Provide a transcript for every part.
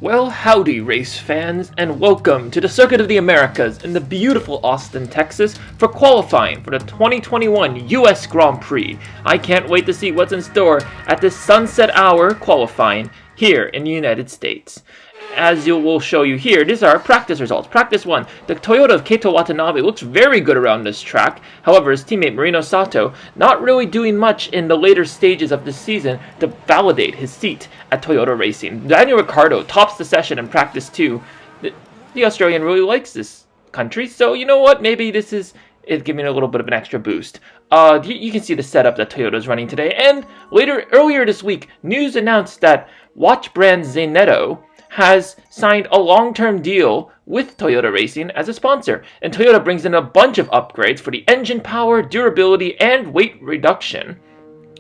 Well, howdy race fans, and welcome to the Circuit of the Americas in the beautiful Austin, Texas for qualifying for the 2021 US Grand Prix. I can't wait to see what's in store at this sunset hour qualifying here in the United States. As we'll show you here, these are practice results. Practice 1. The Toyota of Keito Watanabe looks very good around this track. However, his teammate Marino Sato not really doing much in the later stages of the season to validate his seat at Toyota Racing. Daniel Ricciardo tops the session in Practice 2. The Australian really likes this country, so you know what? Maybe this is giving a little bit of an extra boost. You can see the setup that Toyota is running today. And earlier this week, news announced that watch brand Zeneto has signed a long-term deal with Toyota Racing as a sponsor. And Toyota brings in a bunch of upgrades for the engine power, durability, and weight reduction,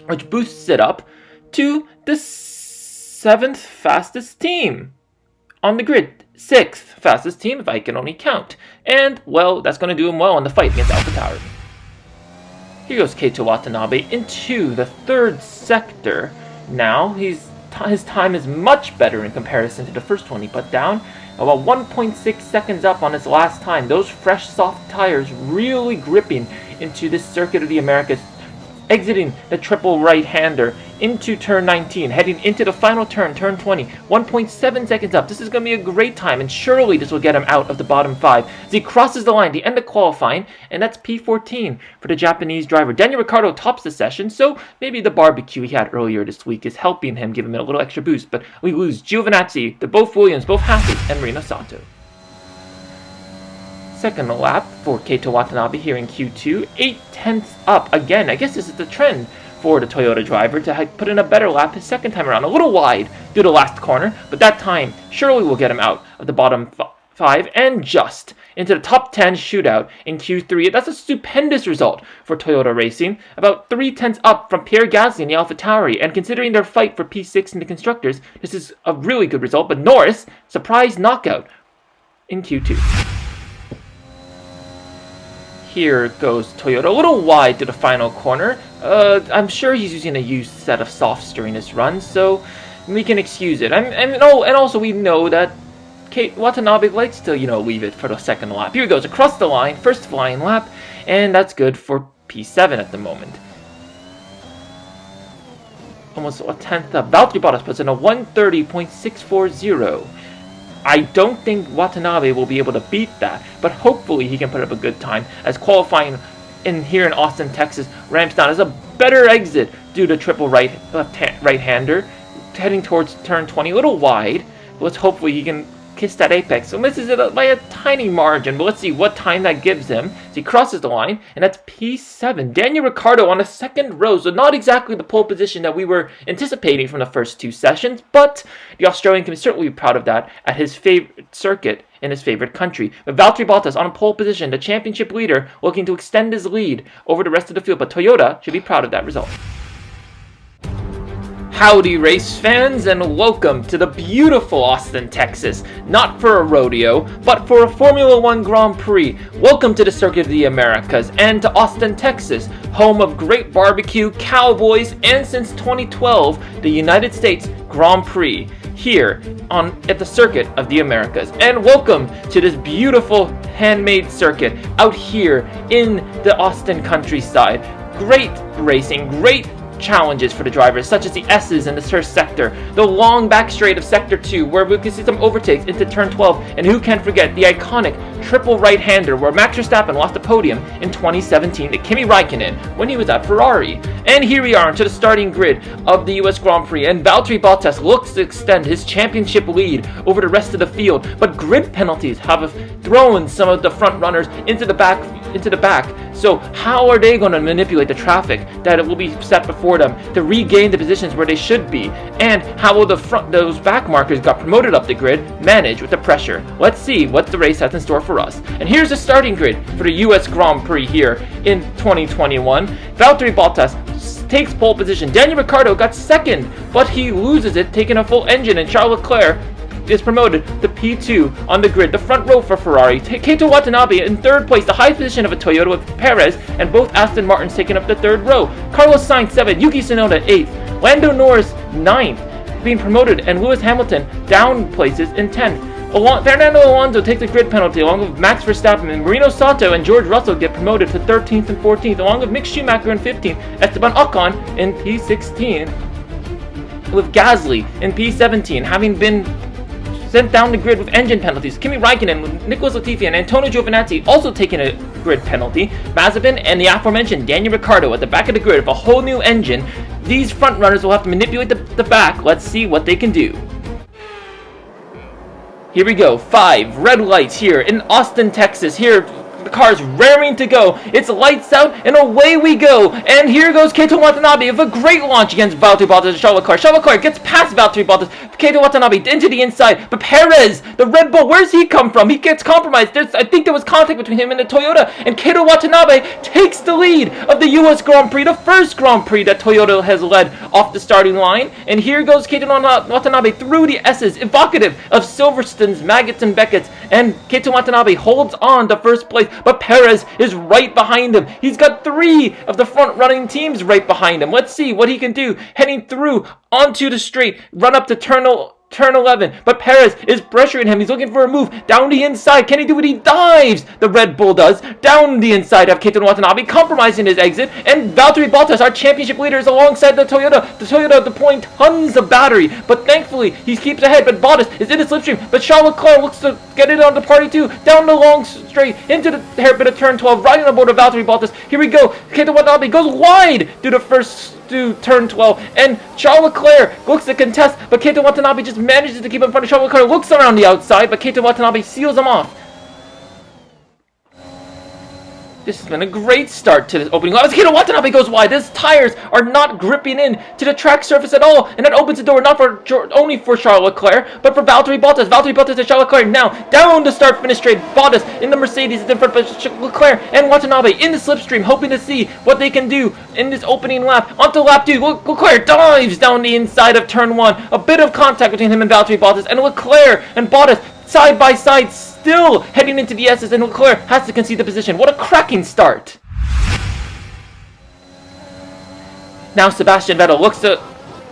which boosts it up to the 7th fastest team on the grid. 6th fastest team, if I can only count. And, well, that's going to do him well in the fight against AlphaTauri. Here goes Keito Watanabe into the 3rd sector. Now, his time is much better in comparison to the first one he put down. About 1.6 seconds up on his last time. Those fresh, soft tires really gripping into this Circuit of the Americas, exiting the triple right-hander into turn 19, heading into the final turn, turn 20. 1.7 seconds up. This is going to be a great time, and surely this will get him out of the bottom 5 as he crosses the line, the end of qualifying, and that's P14 for the Japanese driver. Daniel Ricciardo tops the session, so maybe the barbecue he had earlier this week is helping him, give him a little extra boost, but we lose Giovinazzi, both Williams, both Haas, and Marino Sato. Second lap for Keito Watanabe here in Q2, 8/10 up again. I guess this is the trend for the Toyota driver to put in a better lap his second time around. A little wide due to the last corner, but that time surely will get him out of the bottom 5 and just into the top 10 shootout in Q3. That's a stupendous result for Toyota Racing, about 3/10 up from Pierre Gasly and the AlphaTauri, and considering their fight for P6 in the Constructors, this is a really good result, but Norris, surprise knockout in Q2. Here goes Toyota, a little wide to the final corner. I'm sure he's using a used set of softs during this run, so we can excuse it. And also we know that Watanabe likes to, leave it for the second lap. Here he goes, across the line, first flying lap, and that's good for P7 at the moment. Almost a 10th up. Valtteri Bottas puts in a 1:30.640. I don't think Watanabe will be able to beat that, but hopefully he can put up a good time as qualifying here in Austin, Texas ramps down as a better exit due to triple right-hander heading towards turn 20, a little wide. But let's hopefully he can kiss that apex. So misses it by a tiny margin, but let's see what time that gives him. So he crosses the line, and that's P7. Daniel Ricciardo on a second row, so not exactly the pole position that we were anticipating from the first 2 sessions, but the Australian can certainly be proud of that at his favorite circuit in his favorite country. But Valtteri Bottas on pole position, the championship leader, looking to extend his lead over the rest of the field, but Toyota should be proud of that result. Howdy race fans, and welcome to the beautiful Austin, Texas. Not for a rodeo, but for a Formula 1 Grand Prix. Welcome to the Circuit of the Americas and to Austin, Texas, home of great barbecue, cowboys, and since 2012, the United States Grand Prix here at the Circuit of the Americas. And welcome to this beautiful handmade circuit out here in the Austin countryside. Great racing, great challenges for the drivers, such as the S's in the first sector, the long back straight of sector 2, where we can see some overtakes into turn 12, and who can forget the iconic triple right-hander where Max Verstappen lost the podium in 2017 to Kimi Räikkönen when he was at Ferrari. And here we are into the starting grid of the US Grand Prix, and Valtteri Bottas looks to extend his championship lead over the rest of the field, but grid penalties have thrown some of the front runners into the back. So how are they going to manipulate the traffic that it will be set before them to regain the positions where they should be? And how will those back markers got promoted up the grid manage with the pressure? Let's see what the race has in store for us. And here's the starting grid for the US Grand Prix here in 2021. Valtteri Bottas takes pole position. Daniel Ricciardo got second, but he loses it, taking a full engine, and Charles Leclerc is promoted to P2 on the grid. The front row for Ferrari. Keito Watanabe in 3rd place, the highest position of a Toyota with Perez, and both Aston Martins taking up the 3rd row. Carlos Sainz 7th, Yuki Tsunoda 8th, Lando Norris 9th, being promoted, and Lewis Hamilton down places in 10th. Fernando Alonso takes a grid penalty along with Max Verstappen, and Marino Sato and George Russell get promoted to 13th and 14th, along with Mick Schumacher in 15th, Esteban Ocon in P16, with Gasly in P17 having been sent down the grid with engine penalties. Kimi Raikkonen, with Nicholas Latifi and Antonio Giovinazzi also taking a grid penalty. Mazepin and the aforementioned Daniel Ricciardo at the back of the grid with a whole new engine. These front runners will have to manipulate the back. Let's see what they can do. Here we go, 5 red lights here in Austin, Texas. Here, the car's raring to go. It's lights out, and away we go. And here goes Keito Watanabe with a great launch against Valtteri Bottas and Charles Leclerc. Charles Leclerc gets past Valtteri Bottas. Keito Watanabe into the inside. But Perez, the Red Bull, where's he come from? He gets compromised. I think there was contact between him and the Toyota. And Keito Watanabe takes the lead of the U.S. Grand Prix, the first Grand Prix that Toyota has led off the starting line. And here goes Keito Watanabe through the S's, evocative of Silverstone's Maggots and Beckett's. And Keito Watanabe holds on to first place. But Perez is right behind him. He's got 3 of the front-running teams right behind him. Let's see what he can do. Heading through onto the straight, run up to turn 11, but Perez is pressuring him. He's looking for a move down the inside. Can he do it? He dives. The Red Bull does down the inside of Keito Watanabe, compromising his exit. And Valtteri Bottas, our championship leader, is alongside the Toyota. The Toyota deploying tons of battery, but thankfully he keeps ahead. But Bottas is in the slipstream. But Charles Leclerc looks to get it on the party too, down the long straight into the hairpin of turn 12, riding on board of Valtteri Bottas. Here we go. Keito Watanabe goes wide to turn 12, and Charles Leclerc looks to contest, but Keito Watanabe just manages to keep in front of Charles Leclerc, looks around the outside, but Keito Watanabe seals him off. This has been a great start to this opening lap. As Keito Watanabe goes wide, his tires are not gripping in to the track surface at all, and that opens the door not only for Charles Leclerc, but for Valtteri Bottas. Valtteri Bottas and Charles Leclerc now down the start-finish straight. Bottas in the Mercedes is in front of Leclerc and Watanabe in the slipstream, hoping to see what they can do in this opening lap. Onto lap 2, Leclerc dives down the inside of turn 1. A bit of contact between him and Valtteri Bottas, and Leclerc and Bottas side by side, still heading into the S's, and Leclerc has to concede the position. What a cracking start. Now Sebastian Vettel looks to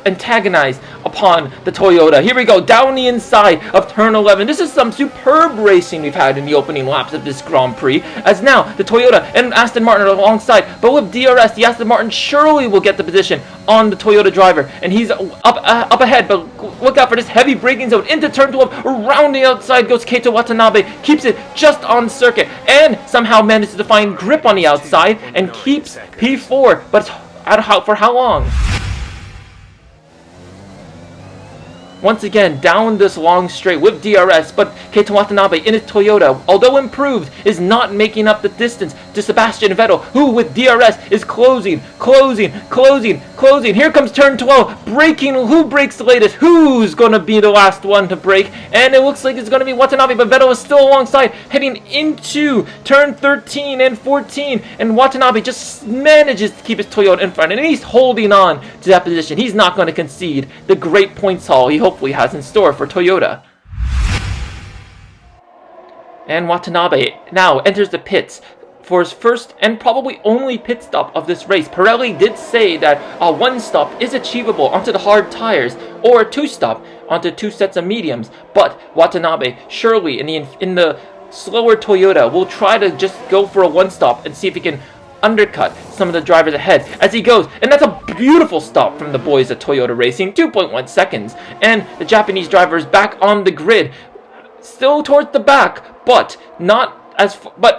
antagonize upon the Toyota. Here we go, down the inside of turn 11. This is some superb racing we've had in the opening laps of this Grand Prix, as now the Toyota and Aston Martin are alongside, but with DRS, the Aston Martin surely will get the position on the Toyota driver, and he's up ahead, but look out for this heavy braking zone into turn 12. Around the outside goes Keito Watanabe, keeps it just on circuit, and somehow manages to find grip on the outside and keeps P4, but for how long? Once again, down this long straight with DRS, but Keito Watanabe in his Toyota, although improved, is not making up the distance to Sebastian Vettel, who with DRS is closing. Here comes turn 12, braking. Who brakes the latest? Who's going to be the last one to brake? And it looks like it's going to be Watanabe, but Vettel is still alongside, heading into turn 13 and 14, and Watanabe just manages to keep his Toyota in front, and he's holding on to that position. He's not going to concede the great points haul he hopefully has in store for Toyota. And Watanabe now enters the pits for his first and probably only pit stop of this race. Pirelli did say that a 1 stop is achievable onto the hard tires, or a 2 stop onto 2 sets of mediums, but Watanabe surely in the slower Toyota will try to just go for a 1 stop and see if he can undercut some of the drivers ahead as he goes, and that's a beautiful stop from the boys at Toyota Racing, 2.1 seconds, and the Japanese driver is back on the grid, still towards the back, but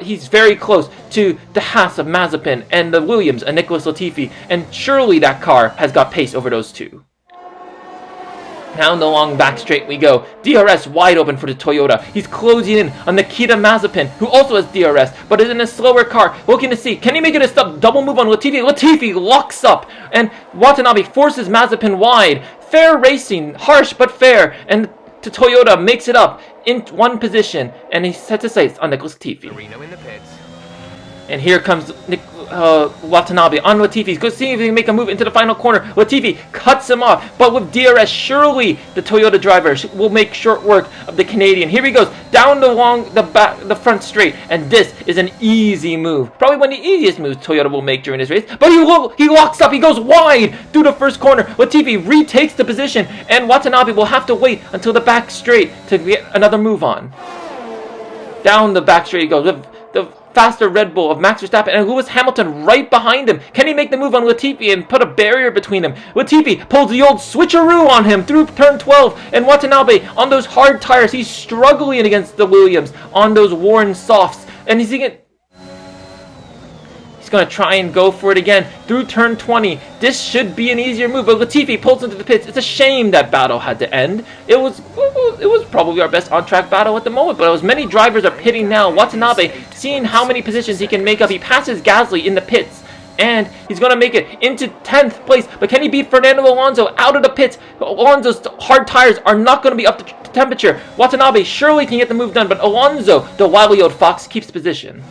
he's very close to the Haas of Mazepin and the Williams and Nicholas Latifi, and surely that car has got pace over those two. Down the long back straight we go. DRS wide open for the Toyota. He's closing in on Nikita Mazepin, who also has DRS, but is in a slower car. Looking to see, can he make it a stop? Double move on Latifi. Latifi locks up, and Watanabe forces Mazepin wide. Fair racing, harsh but fair, and Toyota makes it up in 1 position, and he sets his sights on Nicholas Latifi. And here comes Watanabe on Latifi. Go see if he can make a move into the final corner. Latifi cuts him off, but with DRS, surely the Toyota driver will make short work of the Canadian. Here he goes down the front straight, and this is an easy move. Probably one of the easiest moves Toyota will make during this race. But he locks up. He goes wide through the first corner. Latifi retakes the position, and Watanabe will have to wait until the back straight to get another move on. Down the back straight he goes with the faster Red Bull of Max Verstappen and Lewis Hamilton right behind him. Can he make the move on Latifi and put a barrier between them? Latifi pulls the old switcheroo on him through turn 12, and Watanabe on those hard tires. He's struggling against the Williams on those worn softs, and he's going to try and go for it again through turn 20. This should be an easier move, but Latifi pulls into the pits. It's a shame that battle had to end. It was probably our best on-track battle at the moment, but as many drivers are pitting now, Watanabe, seeing how many positions he can make up, he passes Gasly in the pits, and he's going to make it into 10th place. But can he beat Fernando Alonso out of the pits? Alonso's hard tires are not going to be up to temperature. Watanabe surely can get the move done, but Alonso, the wily old fox, keeps position.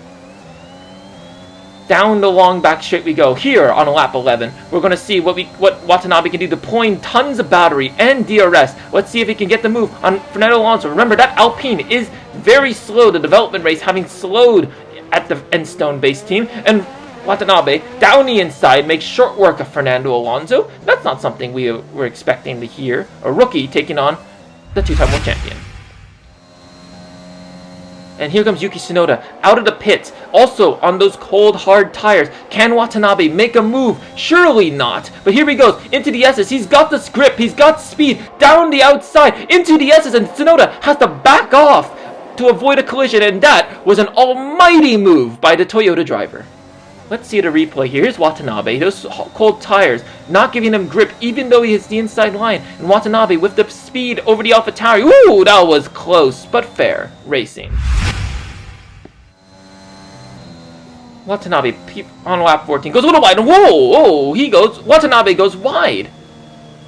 Down the long back straight we go. Here on lap 11, we're going to see what Watanabe can do, deploying tons of battery and DRS. Let's see if he can get the move on Fernando Alonso. Remember, that Alpine is very slow, the development race having slowed at the Enstone-based team. And Watanabe, down the inside, makes short work of Fernando Alonso. That's not something we were expecting to hear. A rookie taking on the two-time world champion. And here comes Yuki Tsunoda out of the pits, also on those cold, hard tires. Can Watanabe make a move? Surely not. But here he goes into the S's. He's got the grip. He's got speed down the outside into the S's, and Tsunoda has to back off to avoid a collision, and that was an almighty move by the Toyota driver. Let's see the replay here. Here's Watanabe. Those cold tires not giving him grip, even though he hits the inside line. And Watanabe with the speed over the AlphaTauri. Ooh, that was close, but fair racing. Watanabe on lap 14 goes a little wide. Whoa! Watanabe goes wide,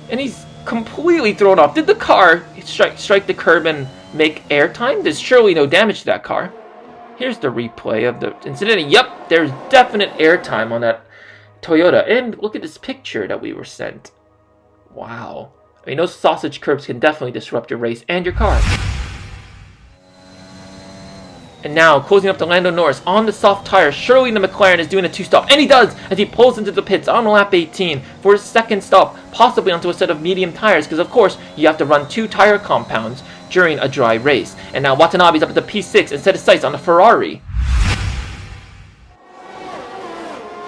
and he's completely thrown off. Did the car strike the curb and make airtime? There's surely no damage to that car. Here's the replay of the incident. Yep, there's definite airtime on that Toyota. And look at this picture that we were sent. Wow. I mean, those sausage curbs can definitely disrupt your race and your car. And now, closing up to Lando Norris on the soft tire. Surely the McLaren is doing a two-stop. And he does, as he pulls into the pits on lap 18 for his second stop, possibly onto a set of medium tires, because of course, you have to run 2 tire compounds during a dry race. And now Watanabe's up at the P6 and set his sights on the Ferrari.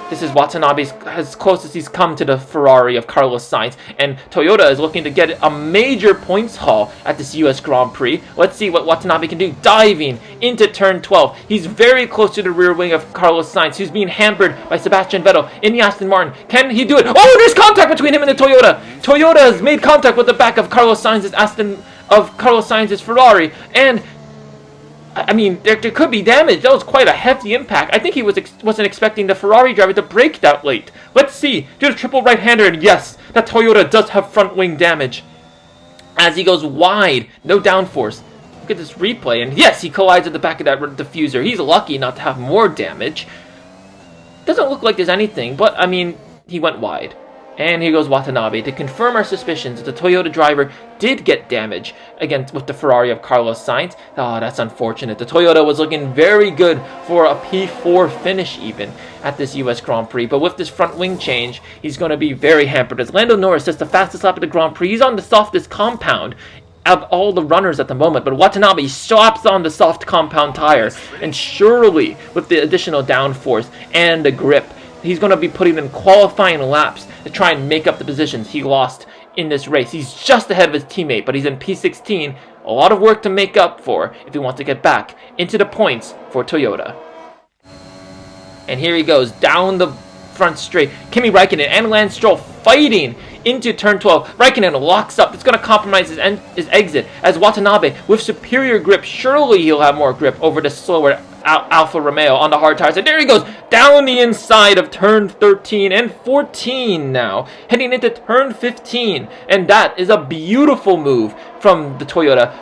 This is Watanabe's as close as he's come to the Ferrari of Carlos Sainz, and Toyota is looking to get a major points haul at this US Grand Prix. Let's see what Watanabe can do. Diving into turn 12. He's very close to the rear wing of Carlos Sainz, who's being hampered by Sebastian Vettel in the Aston Martin. Can he do it? Oh, there's contact between him and the Toyota. Toyota has made contact with the back of Carlos Sainz's Ferrari, and I mean, there could be damage. That was quite a hefty impact. I think he wasn't expecting the Ferrari driver to brake that late. Let's see. Do the triple right-hander, and yes, that Toyota does have front wing damage. As he goes wide, no downforce. Look at this replay, and yes, he collides at the back of that diffuser. He's lucky not to have more damage. Doesn't look like there's anything, but, I mean, he went wide. And here goes Watanabe to confirm our suspicions that the Toyota driver did get damage against with the Ferrari of Carlos Sainz. Oh, that's unfortunate. The Toyota was looking very good for a P4 finish even at this US Grand Prix. But with this front wing change, he's going to be very hampered. As Lando Norris sets the fastest lap of the Grand Prix, he's on the softest compound of all the runners at the moment. But Watanabe slaps on the soft compound tire. And surely, with the additional downforce and the grip, he's going to be putting in qualifying laps to try and make up the positions he lost in this race. He's just ahead of his teammate, but he's in P16. A lot of work to make up for if he wants to get back into the points for Toyota. And here he goes down the front straight. Kimi Räikkönen and Lance Stroll fighting into turn 12. Räikkönen locks up. It's going to compromise his exit as Watanabe, with superior grip, surely he'll have more grip over the slower Alfa Romeo on the hard tires. And there he goes down the inside of turn 13 and 14 now, heading into turn 15. And that is a beautiful move from the Toyota,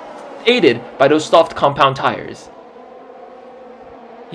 aided by those soft compound tires.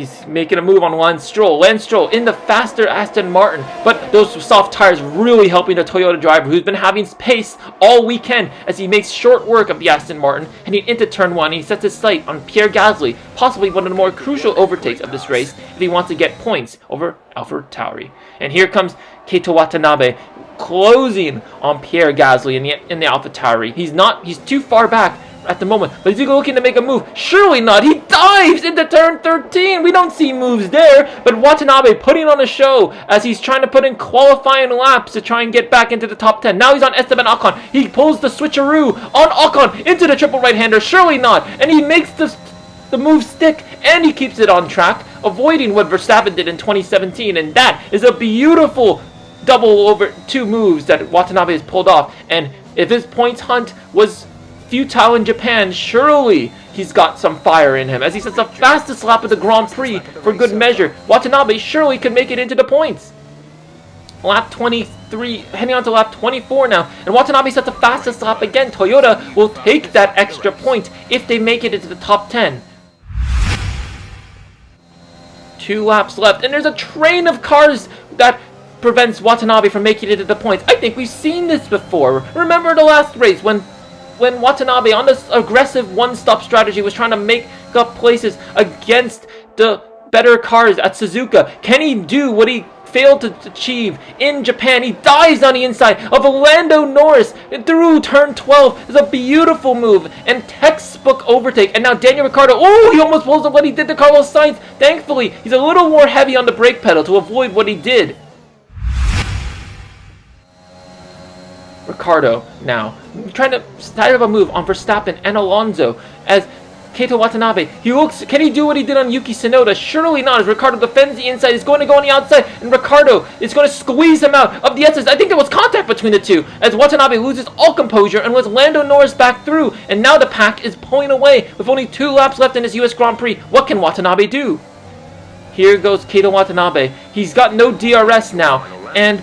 He's making a move on Lance Stroll in the faster Aston Martin, but those soft tires really helping the Toyota driver who's been having pace all weekend as he makes short work of the Aston Martin, heading into turn 1, and he sets his sight on Pierre Gasly, possibly one of the more crucial overtakes of this race if he wants to get points over AlphaTauri. And here comes Keito Watanabe closing on Pierre Gasly in the AlphaTauri. He's too far back at the moment, but is he looking to make a move? Surely not. He dives into turn 13. We don't see moves there, but Watanabe putting on a show as he's trying to put in qualifying laps to try and get back into the top 10. Now he's on Esteban Ocon. He pulls the switcheroo on Ocon into the triple right-hander. Surely not. And he makes the move stick, and he keeps it on track, avoiding what Verstappen did in 2017, and that is a beautiful double over 2 moves that Watanabe has pulled off. And if his points hunt was futile in Japan, surely he's got some fire in him as he sets the fastest lap of the Grand Prix for good measure. Watanabe surely could make it into the points. Lap 23, heading on to lap 24 now, and Watanabe sets the fastest lap again. Toyota will take that extra point if they make it into the top 10. 2 laps left, and there's a train of cars that prevents Watanabe from making it into the points. I think we've seen this before. Remember the last race when Watanabe, on this aggressive one-stop strategy, was trying to make up places against the better cars at Suzuka. Can he do what he failed to achieve in Japan? He dives on the inside of Lando Norris through turn 12. It's a beautiful move and textbook overtake. And now Daniel Ricciardo, oh, he almost pulls up what he did to Carlos Sainz. Thankfully, he's a little more heavy on the brake pedal to avoid what he did. Ricciardo now trying to start up a move on Verstappen and Alonso as Keito Watanabe, can he do what he did on Yuki Tsunoda? Surely not, as Ricciardo defends the inside. He's going to go on the outside, and Ricciardo is going to squeeze him out of the essence. I think there was contact between the two, as Watanabe loses all composure and lets Lando Norris back through, and now the pack is pulling away with only 2 laps left in this US Grand Prix. What can Watanabe do? Here goes Keito Watanabe. He's got no DRS now, and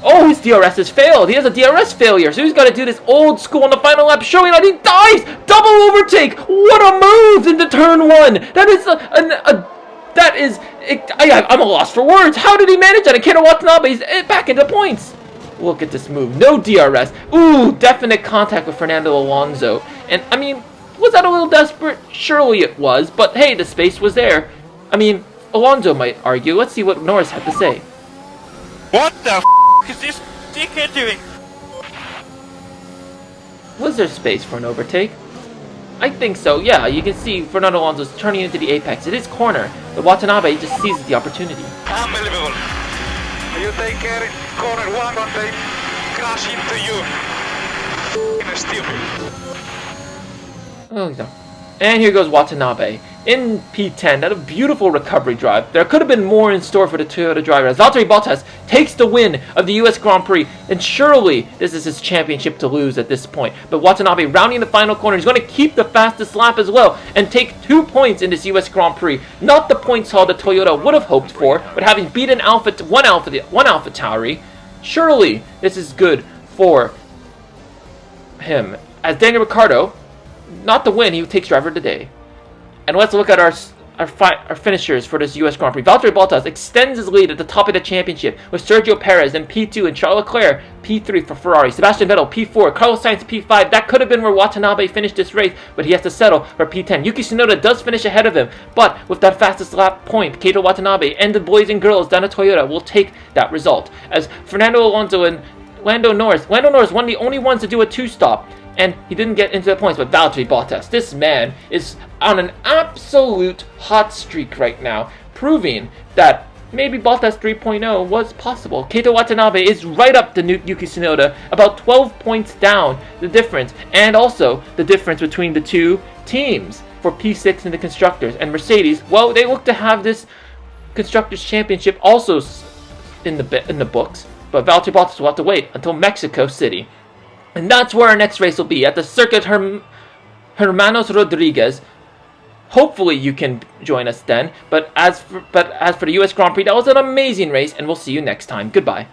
oh, his DRS has failed. He has a DRS failure, so he's got to do this old school on the final lap, showing that he dives! Double overtake! What a move into turn 1! I'm a loss for words. How did he manage that? And Keito Watanabe is back into points. Look at this move. No DRS. Ooh, definite contact with Fernando Alonso. And, I mean, was that a little desperate? Surely it was, but hey, the space was there. I mean, Alonso might argue. Let's see what Norris had to say. What the is this dickhead doing? Was there space for an overtake? I think so, yeah. You can see Fernando Alonso's turning into the apex. It is corner, but Watanabe just seizes the opportunity. Unbelievable. You take care corner 1 and they crash into you. Stupid. Oh, no. And here goes Watanabe in P10. That a beautiful recovery drive. There could have been more in store for the Toyota driver as Valtteri Bottas takes the win of the US Grand Prix, and surely this is his championship to lose at this point. But Watanabe rounding the final corner, he's going to keep the fastest lap as well and take 2 points in this US Grand Prix. Not the points haul that Toyota would have hoped for, but having beaten one AlphaTauri, surely this is good for him. As Daniel Ricciardo, not the win, he takes driver of the day. And let's look at our finishers for this US Grand Prix. Valtteri Bottas extends his lead at the top of the championship with Sergio Perez in P2 and Charles Leclerc P3 for Ferrari. Sebastian Vettel P4, Carlos Sainz P5. That could have been where Watanabe finished this race, but he has to settle for P10. Yuki Tsunoda does finish ahead of him, but with that fastest lap point, Keito Watanabe and the boys and girls down at Toyota will take that result. As Fernando Alonso and Lando Norris, one of the only ones to do a 2-stop. And he didn't get into the points, but Valtteri Bottas, this man is on an absolute hot streak right now, proving that maybe Bottas 3.0 was possible. Keito Watanabe is right up to Yuki Tsunoda, about 12 points down the difference, and also the difference between the two teams for P6 in the Constructors. And Mercedes, well, they look to have this Constructors Championship also in the books, but Valtteri Bottas will have to wait until Mexico City. And that's where our next race will be, at the Circuit Hermanos Rodriguez. Hopefully you can join us then. But as for the US Grand Prix, that was an amazing race, and we'll see you next time. Goodbye.